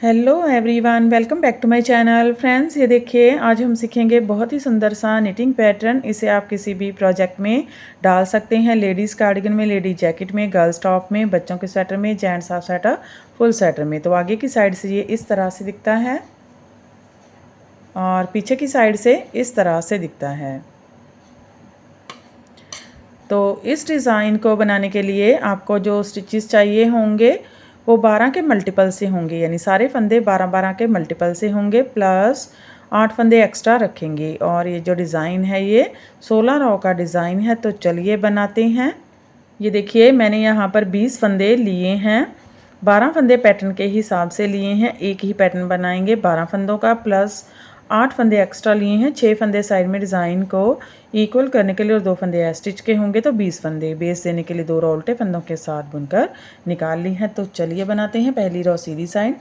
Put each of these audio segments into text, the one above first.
Hello everyone, welcome back to my channel. Friends, ये देखिए आज हम सीखेंगे बहुत ही सुंदर सा निटिंग पैटर्न। इसे आप किसी भी प्रोजेक्ट में डाल सकते हैं। लेडीज़ कार्डिगन में, लेडीज जैकेट में, गर्ल्स टॉप में, बच्चों के स्वेटर में, gents half sweater, full sweater में। तो आगे की साइड से ये इस तरह से दिखता है और पीछे की साइड से इस तरह से दिखता है। तो इस डिज़ाइन को बनाने के लिए आपको जो स्टिचेस चाहिए होंगे वो 12 के मल्टीपल से होंगे, यानी सारे फंदे 12-12 के मल्टीपल से होंगे, प्लस 8 फंदे एक्स्ट्रा रखेंगे। और ये जो डिज़ाइन है ये 16 रो का डिज़ाइन है। तो चलिए बनाते हैं। ये देखिए मैंने यहाँ पर 20 फंदे लिए हैं। 12 फंदे पैटर्न के हिसाब से लिए हैं। एक ही पैटर्न बनाएंगे 12 फंदों का, प्लस 8 फंदे एक्स्ट्रा लिए हैं। 6 फंदे साइड में डिज़ाइन को इक्वल करने के लिए और 2 फंदे स्टिच के होंगे। तो 20 फंदे बेस देने के लिए 2 रो उल्टे फंदों के साथ बुनकर निकाल ली हैं। तो चलिए बनाते हैं। पहली रो सीधी साइड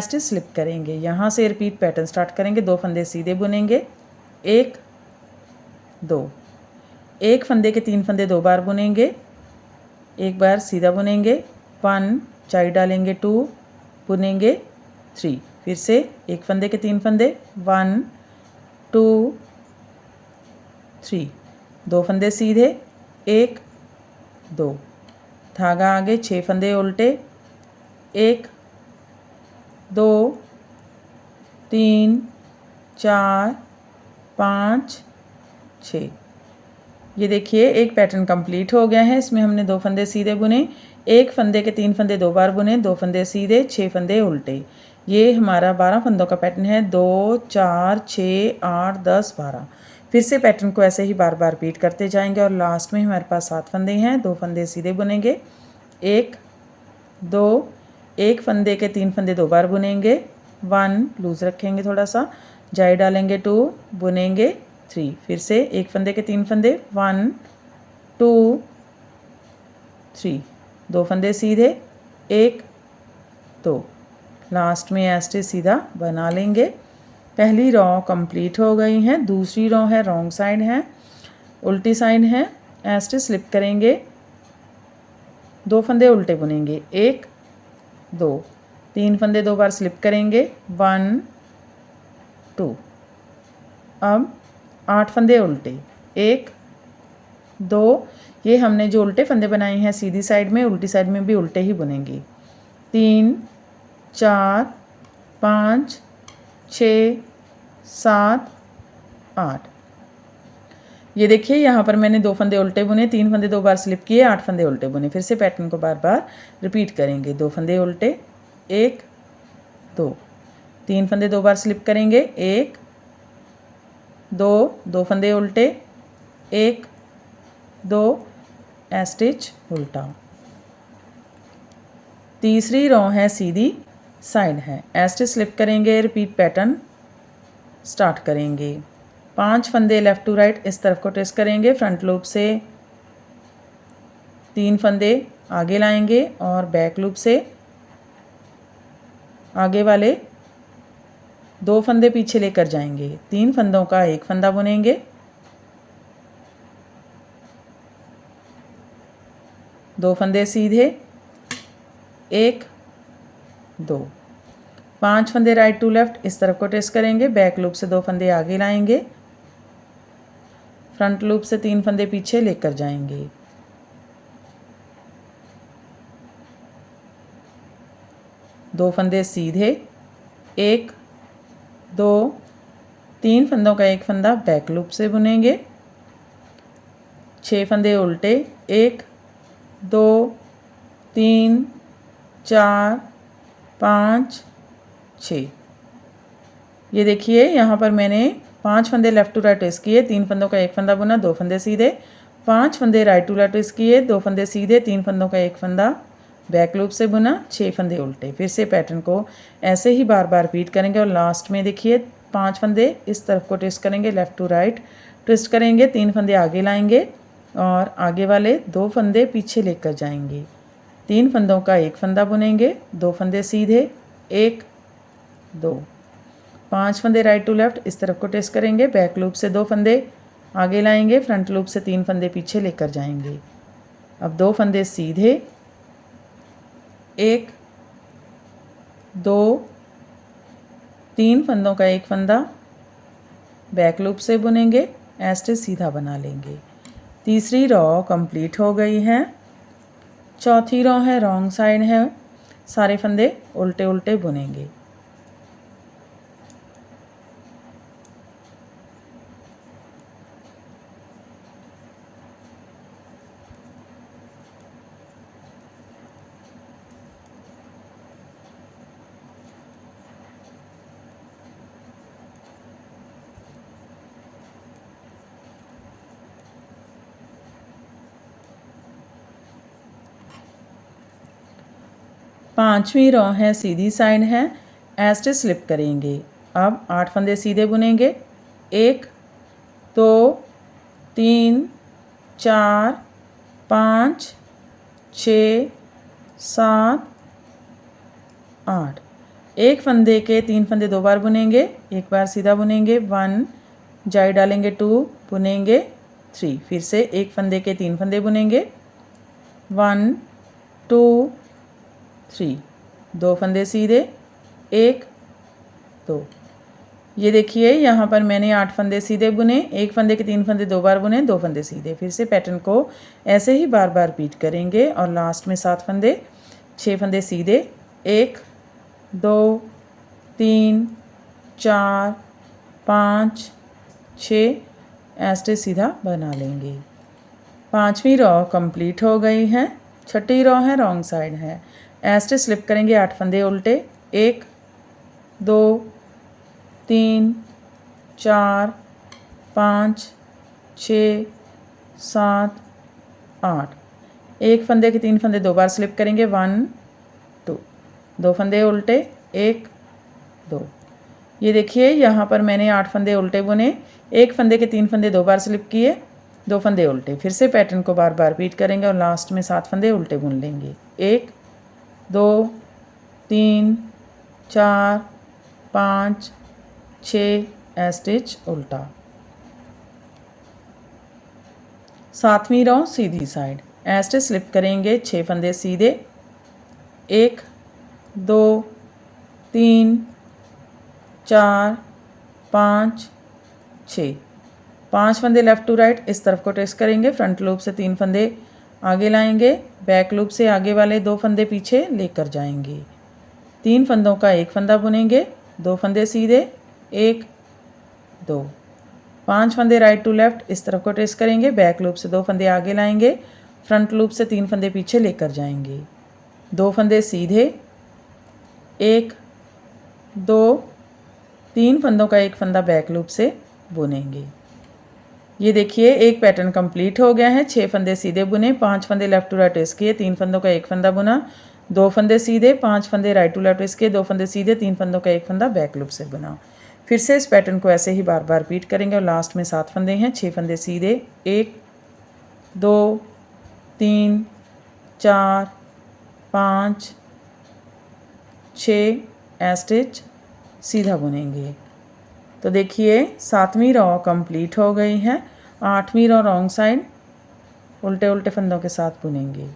स्टिच स्लिप करेंगे, यहाँ से रिपीट पैटर्न स्टार्ट करेंगे। 2 फंदे सीधे बुनेंगे, 1 2, एक फंदे के 3 फंदे 2 बार बुनेंगे, एक बार सीधा बुनेंगे, 1 चाई डालेंगे, 2 बुनेंगे, 3, फिर से एक फंदे के 3 फंदे, 1 2 3, 2 फंदे सीधे, 1 2, धागा आगे, 6 फंदे उल्टे, 1 2 3 4 5 6। ये देखिए एक पैटर्न कंप्लीट हो गया है। इसमें हमने 2 फंदे सीधे बुने, एक फंदे के 3 फंदे 2 बार बुने, 2 फंदे सीधे, 6 फंदे उल्टे। ये हमारा 12 फंदों का पैटर्न है। 2 4 6 8 10 12। फिर से पैटर्न को ऐसे ही बार बार रिपीट करते जाएंगे और लास्ट में हमारे पास 7 फंदे हैं। 2 फंदे सीधे बुनेंगे, 1 2, एक फंदे के 3 फंदे 2 बार बुनेंगे, 1 लूज रखेंगे थोड़ा सा, जाई डालेंगे, 2 बुनेंगे, 3, फिर से एक फंदे के 3 फंदे, 1 2 3, 2 फंदे सीधे, 1 2, लास्ट में ऐसे सीधा बना लेंगे। पहली रो कंप्लीट हो गई है। दूसरी रो है रॉन्ग साइड है, उल्टी साइड है। ऐसे स्लिप करेंगे, 2 फंदे उल्टे बुनेंगे, 1 2, 3 फंदे 2 बार स्लिप करेंगे, 1 2। अब 8 फंदे उल्टे, 1 2, ये हमने जो उल्टे फंदे बनाए हैं सीधी साइड में, उल्टी साइड में भी उल्टे ही बुनेंगे, 3 4 5 6 7 8। ये देखिए यहाँ पर मैंने 2 फंदे उल्टे बुने, 3 फंदे 2 बार स्लिप किए, 8 फंदे उल्टे बुने। फिर से पैटर्न को बार बार रिपीट करेंगे। 2 फंदे उल्टे, 1 2, 3 फंदे 2 बार स्लिप करेंगे, 1 2, 2 फंदे उल्टे, 1 2, स्टिच उल्टा। तीसरी रो है सीधी साइड है, स्टिच स्लिप करेंगे, रिपीट पैटर्न स्टार्ट करेंगे। 5 फंदे लेफ़्ट टू राइट इस तरफ को ट्विस्ट करेंगे, फ्रंट लूप से 3 फंदे आगे लाएंगे और बैक लूप से आगे वाले 2 फंदे पीछे लेकर जाएंगे। 3 फंदों का एक फंदा बुनेंगे, 2 फंदे सीधे, 1 2, 5 फंदे राइट टू लेफ्ट इस तरफ को ट्विस्ट करेंगे, बैक लूप से 2 फंदे आगे लाएंगे, फ्रंट लूप से 3 फंदे पीछे लेकर जाएंगे। दो फंदे सीधे, 1 2, 3 फंदों का एक फंदा बैक लूप से बुनेंगे, 6 फंदे उल्टे, 1 2 3 4 5 6। ये देखिए यहाँ पर मैंने 5 फंदे लेफ़्ट टू राइट ट्विस्ट किए, 3 फंदों का एक फंदा बुना, 2 फंदे सीधे, 5 फंदे राइट टू लेफ्ट ट्विस्ट किए, 2 फंदे सीधे, 3 फंदों का एक फंदा बैक लूप से बुना, 6 फंदे उल्टे। फिर से पैटर्न को ऐसे ही बार बार रिपीट करेंगे और लास्ट में देखिए 5 फंदे इस तरफ को ट्विस्ट करेंगे, लेफ़्ट टू राइट ट्विस्ट करेंगे, 3 फंदे आगे लाएंगे और आगे वाले 2 फंदे पीछे लेकर जाएंगे। 3 फंदों का एक फंदा बुनेंगे, 2 फंदे सीधे, 1 2, 5 फंदे राइट टू लेफ्ट इस तरफ को ट्विस्ट करेंगे, बैक लूप से 2 फंदे आगे लाएंगे, फ्रंट लूप से 3 फंदे पीछे लेकर जाएंगे। अब 2 फंदे सीधे, 1 2 3 फंदों का एक फंदा बैक लूप से बुनेंगे, एस्टिच सीधा बना लेंगे। तीसरी रॉ कंप्लीट हो गई है। चौथी रॉ है रॉन्ग साइड है, सारे फंदे उल्टे उल्टे बुनेंगे। पांचवी रॉ है सीधी साइड है, एस्टिच स्लिप करेंगे। अब 8 फंदे सीधे बुनेंगे। 1 2 3 4 5 6 7 8। एक फंदे के 3 फंदे 2 बार बुनेंगे, एक बार सीधा बुनेंगे 1, जाई डालेंगे 2, बुनेंगे 3। फिर से एक फंदे के 3 फंदे बुनेंगे 1 2 3। 2 फंदे सीधे 1 2। ये देखिए यहाँ पर मैंने 8 फंदे सीधे बुने, एक फंदे के 3 फंदे 2 बार बुने, 2 फंदे सीधे। फिर से पैटर्न को ऐसे ही बार बार रिपीट करेंगे और लास्ट में 7 फंदे 6 फंदे सीधे 1 2 3 4 5 6 एस्टिच सीधा बना लेंगे। पांचवी रॉ कंप्लीट हो गई है। छठी रॉ है रॉन्ग साइड है, एस्टिच स्लिप करेंगे 8 फंदे उल्टे 1 2 3 4 5 6 7 8। एक फंदे के 3 फंदे 2 बार स्लिप करेंगे 1 2। 2 फंदे उल्टे 1 2। ये देखिए यहाँ पर मैंने 8 फंदे उल्टे बुने, एक फंदे के 3 फंदे 2 बार स्लिप किए, 2 फंदे उल्टे। फिर से पैटर्न को बार बार रिपीट करेंगे और लास्ट में 7 फंदे उल्टे बुन लेंगे। 1 2 3 4 5 6 एस्टिच उल्टा। सातवीं रॉ सीधी साइड, एस्टिच स्लिप करेंगे 6 फंदे सीधे 1 2 3 4 5 6। 5 फंदे लेफ़्ट टू राइट इस तरफ को ट्रेस करेंगे। फ्रंट लूप से 3 फंदे आगे लाएंगे, बैक लूप से आगे वाले 2 फंदे पीछे लेकर जाएंगे। 3 फंदों का एक फंदा बुनेंगे, 2 फंदे सीधे 1 2। 5 फंदे राइट टू लेफ़्ट इस तरफ को ट्रेस करेंगे, बैक लूप से 2 फंदे आगे लाएंगे, फ्रंट लूप से 3 फंदे पीछे लेकर जाएंगे। 2 फंदे सीधे 1 2। 3 फंदों का एक फंदा बैक लूप से बुनेंगे। ये देखिए एक पैटर्न कंप्लीट हो गया है। 6 फंदे सीधे बुने, 5 फंदे लेफ्ट टू राइट ट्रेस किए, 3 फंदों का एक फंदा बुना, 2 फंदे सीधे, 5 फंदे राइट टू लेफ्ट ट्रेस किए, 2 फंदे सीधे, 3 फंदों का एक फंदा बैक लूप से बुना। फिर से इस पैटर्न को ऐसे ही बार बार रिपीट करेंगे और लास्ट में 7 फंदे हैं। 6 फंदे सीधे 1 2 3 4 5 6 एस्टिच सीधा बुनेंगे। तो देखिए 7वीं रॉ कंप्लीट हो गई है। 8वीं रॉ रॉन्ग साइड उल्टे उल्टे फंदों के साथ बुनेंगे।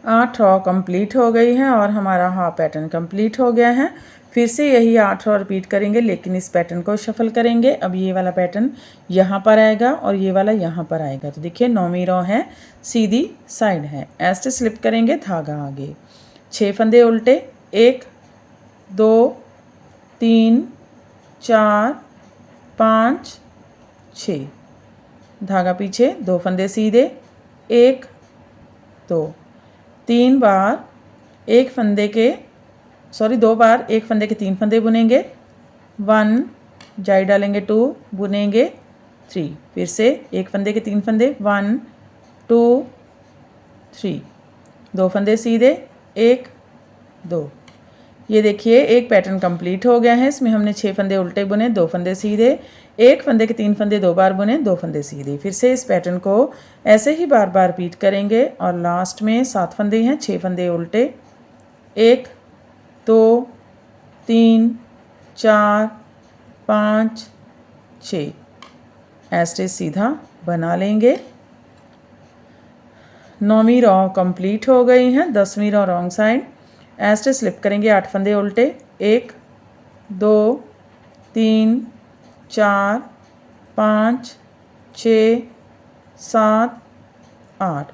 आठ रॉ कंप्लीट हो गई है और हमारा हाफ पैटर्न कंप्लीट हो गया है। फिर से यही 8 रॉ रिपीट करेंगे, लेकिन इस पैटर्न को शफल करेंगे। अब ये वाला पैटर्न यहाँ पर आएगा और ये वाला यहाँ पर आएगा। तो देखिए 9वीं रॉ है, सीधी साइड है, एस्टिच स्लिप करेंगे, धागा आगे, 6 फंदे उल्टे 1 2 3 4 5 6। धागा पीछे, 2 फंदे सीधे 1 2। 3 बार एक फंदे के 2 बार एक फंदे के 3 फंदे बुनेंगे, 1 जाई डालेंगे 2, बुनेंगे 3। फिर से एक फंदे के 3 फंदे 1 2 3। 2 फंदे सीधे 1 2। ये देखिए एक पैटर्न कंप्लीट हो गया है। इसमें हमने 6 फंदे उल्टे बुने, 2 फंदे सीधे, एक फंदे के 3 फंदे 2 बार बुने, 2 फंदे सीधे। फिर से इस पैटर्न को ऐसे ही बार बार रिपीट करेंगे और लास्ट में 7 फंदे हैं, 6 फंदे उल्टे, 1 2 3 4 5 6 ऐसे सीधा बना लेंगे। 9वीं रॉ कंप्लीट हो गई है। 10वीं रॉ रॉन्ग साइड ऐसे स्लिप करेंगे, 8 फंदे उल्टे, 1 2 3 4 5 6 7 8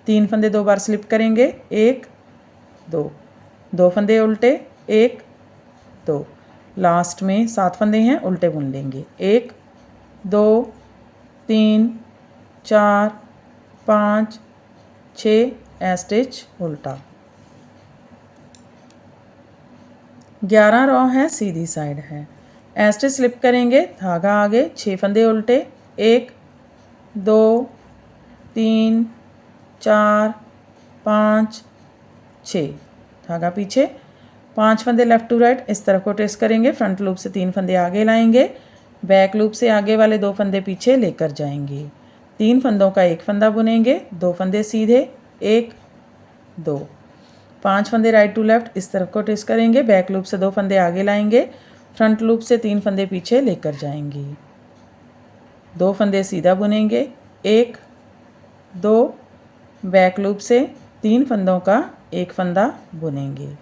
3 फंदे 2 बार स्लिप करेंगे, 1 2 फंदे उल्टे, 1 2 लास्ट में 7 फंदे हैं, उल्टे बुन लेंगे, 1 2 3 4 5 6 स्टिच उल्टा। 11 रॉ है, सीधी साइड है। स्टिच स्लिप करेंगे, धागा आगे, 6 फंदे उल्टे, 1 2 3 4 5 6 धागा पीछे, 5 फंदे लेफ़्ट टू राइट इस तरफ को ट्रेस करेंगे। फ्रंट लूप से 3 फंदे आगे लाएंगे, बैक लूप से आगे वाले 2 फंदे पीछे लेकर जाएंगे। 3 फंदों का 1 फंदा बुनेंगे, 2 फंदे सीधे, 1 2 5 फंदे राइट टू लेफ़्ट इस तरफ को ट्रेस करेंगे। बैक लूप से 2 फंदे आगे लाएंगे, फ्रंट लूप से 3 फंदे पीछे लेकर जाएंगे। 2 फंदे सीधा बुनेंगे, 1 2 बैक लूप से 3 फंदों का 1 फंदा बुनेंगे।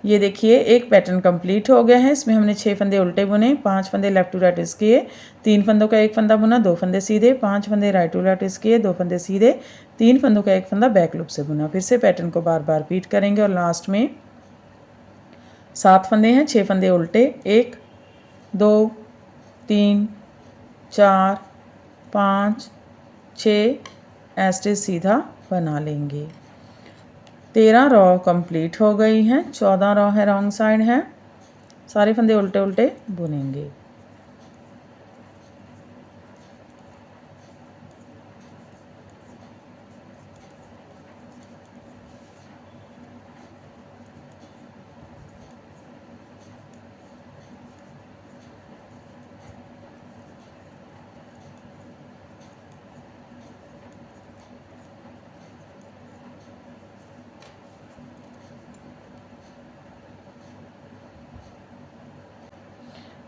ये देखिए एक पैटर्न कंप्लीट हो गया है। इसमें हमने 6 फंदे उल्टे बुने, 5 फंदे लेफ़्ट टू राइट इस किए, 3 फंदों का 1 फंदा बुना, 2 फंदे सीधे, 5 फंदे राइट टू राइट इस किए, 2 फंदे सीधे, 3 फंदों का 1 फंदा बैक लूप से बुना। फिर से पैटर्न को बार बार रिपीट करेंगे और लास्ट में 7 फंदे हैं, 6 फंदे उल्टे, 1 2 3 4 5 6 स्टिच सीधा बना लेंगे। 13 रॉ कंप्लीट हो गई हैं। 14 रॉ है रॉन्ग साइड है, सारे फंदे उल्टे उल्टे बुनेंगे।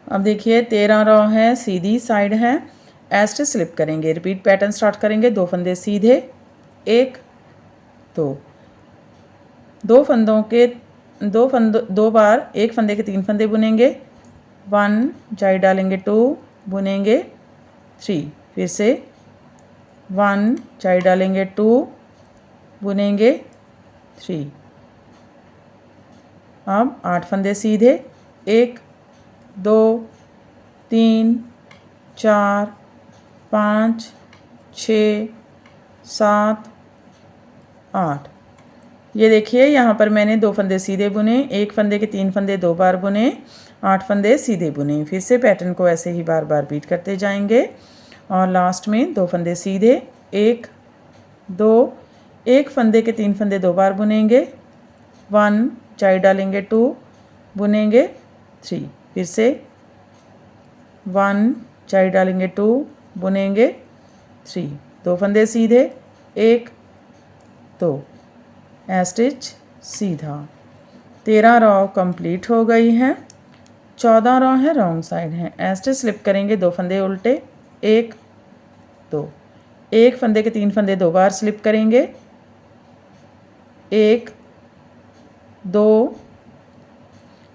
अब देखिए 13 रॉ है, सीधी साइड है। स्टिच स्लिप करेंगे, रिपीट पैटर्न स्टार्ट करेंगे। 2 फंदे सीधे, 1 2 फंदों के 2 बार 1 फंदे के 3 फंदे बुनेंगे, 1 जाई डालेंगे, 2 बुनेंगे, 3 फिर से 1 जाई डालेंगे, 2 बुनेंगे, 3। अब 8 फंदे सीधे, 1 2 3 4 5 6 7 8। ये देखिए यहाँ पर मैंने 2 फंदे सीधे बुने, 1 फंदे के 3 फंदे 2 बार बुने, 8 फंदे सीधे बुने। फिर से पैटर्न को ऐसे ही बार बार रिपीट करते जाएंगे और लास्ट में 2 फंदे सीधे, 1 2 1 फंदे के 3 फंदे 2 बार बुनेंगे, 1 चाई डालेंगे, 2 बुनेंगे, 3 फिर से 1 चाई डालेंगे, 2 बुनेंगे, 3 2 फंदे सीधे, 1 2 स्टिच सीधा। 13 रॉ कंप्लीट हो गई हैं। 14 रॉ है रॉन्ग साइड है। स्टिच स्लिप करेंगे, 2 फंदे उल्टे, 1 2 1 फंदे के 3 फंदे 2 बार स्लिप करेंगे, 1 2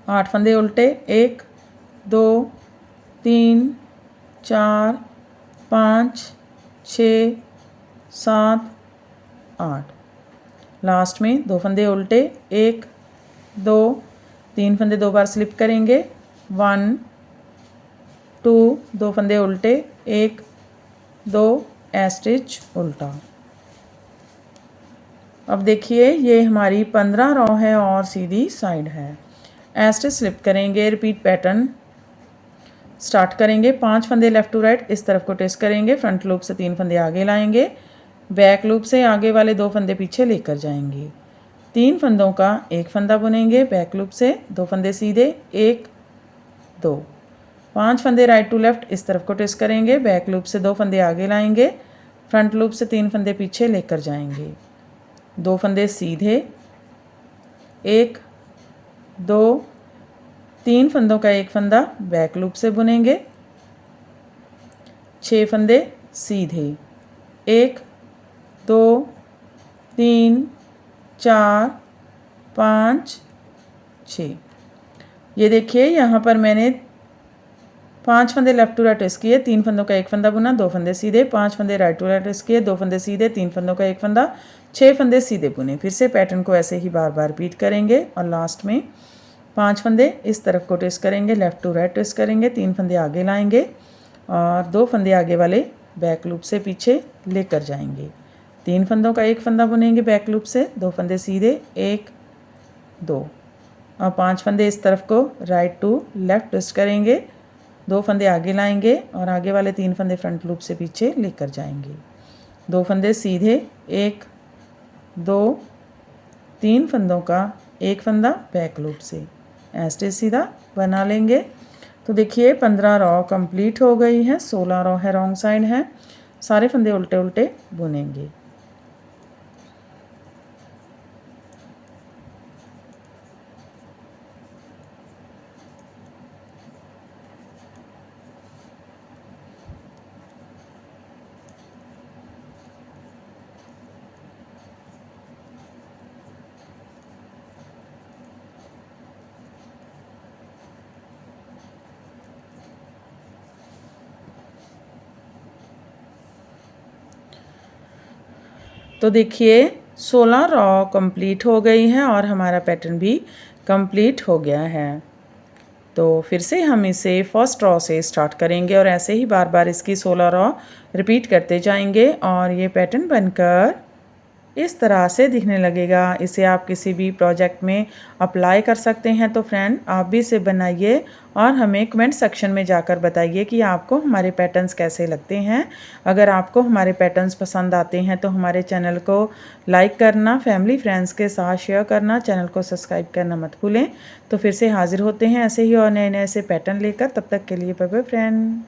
8 फंदे उल्टे, 1 2 3 4 5 6 7 8। लास्ट में 2 फंदे उल्टे, 1 2 3 फंदे 2 बार स्लिप करेंगे, 1 2 2 फंदे उल्टे, 1 2 स्टिच उल्टा। अब देखिए ये हमारी 15 रॉ है और सीधी साइड है। स्टिच स्लिप करेंगे, रिपीट पैटर्न स्टार्ट करेंगे। 5 फंदे लेफ़्ट टू राइट इस तरफ को ट्रेस करेंगे। फ्रंट लूप से 3 फंदे आगे लाएंगे, बैक लूप से आगे वाले 2 फंदे पीछे लेकर जाएंगे। 3 फंदों का एक फंदा बुनेंगे बैक लूप से, 2 फंदे सीधे, 1 2 5 फंदे राइट टू लेफ़्ट इस तरफ को ट्विस्ट करेंगे, बैक लूप से 2 फंदे आगे लाएंगे, फ्रंट लूप से 3 फंदे पीछे लेकर जाएंगे, 2 फंदे सीधे, 1 2 3 फंदों का एक फंदा बैक लूप से बुनेंगे, 6 फंदे सीधे, 1 2 3 4 5 6। ये देखिए यहाँ पर मैंने 5 फंदे लेफ्ट टू राइट ट्विस्ट किए, 3 फंदों का एक फंदा बुना, 2 फंदे सीधे, 5 फंदे राइट टू राइट ट्विस्ट किए, 2 फंदे सीधे, 3 फंदों का एक फंदा, 6 फंदे सीधे बुने। फिर से पैटर्न को ऐसे ही बार बार रिपीट करेंगे और लास्ट में 5 फंदे इस तरफ को ट्विस्ट करेंगे, लेफ़्ट टू राइट ट्विस्ट करेंगे, 3 फंदे आगे लाएंगे और 2 फंदे आगे वाले बैक लूप से पीछे लेकर जाएंगे, 3 फंदों का एक फंदा बुनेंगे बैक लूप से, 2 फंदे सीधे, 1 2 और 5 फंदे इस तरफ को राइट टू लेफ़्ट ट्विस्ट करेंगे, 2 फंदे आगे लाएंगे और आगे वाले 3 फंदे फ्रंट लूप से पीछे लेकर जाएंगे, 2 फंदे सीधे, 1 2 3 फंदों का एक फंदा बैक लूप से ऐसे सीधा बना लेंगे। तो देखिए 15 रॉ कंप्लीट हो गई हैं, 16 रॉ है रॉन्ग साइड है, सारे फंदे उल्टे उल्टे बुनेंगे। तो देखिए 16 रॉ कंप्लीट हो गई हैं और हमारा पैटर्न भी कंप्लीट हो गया है। तो फिर से हम इसे फर्स्ट रॉ से स्टार्ट करेंगे और ऐसे ही बार बार इसकी 16 रॉ रिपीट करते जाएंगे और ये पैटर्न बनकर इस तरह से दिखने लगेगा। इसे आप किसी भी प्रोजेक्ट में अप्लाई कर सकते हैं। तो फ्रेंड आप भी इसे बनाइए और हमें कमेंट सेक्शन में जाकर बताइए कि आपको हमारे पैटर्न्स कैसे लगते हैं। अगर आपको हमारे पैटर्न्स पसंद आते हैं तो हमारे चैनल को लाइक करना, फैमिली फ्रेंड्स के साथ शेयर करना, चैनल को सब्सक्राइब करना मत भूलें। तो फिर से हाजिर होते हैं ऐसे ही और नए नए से पैटर्न लेकर। तब तक के लिए बाय बाय फ्रेंड।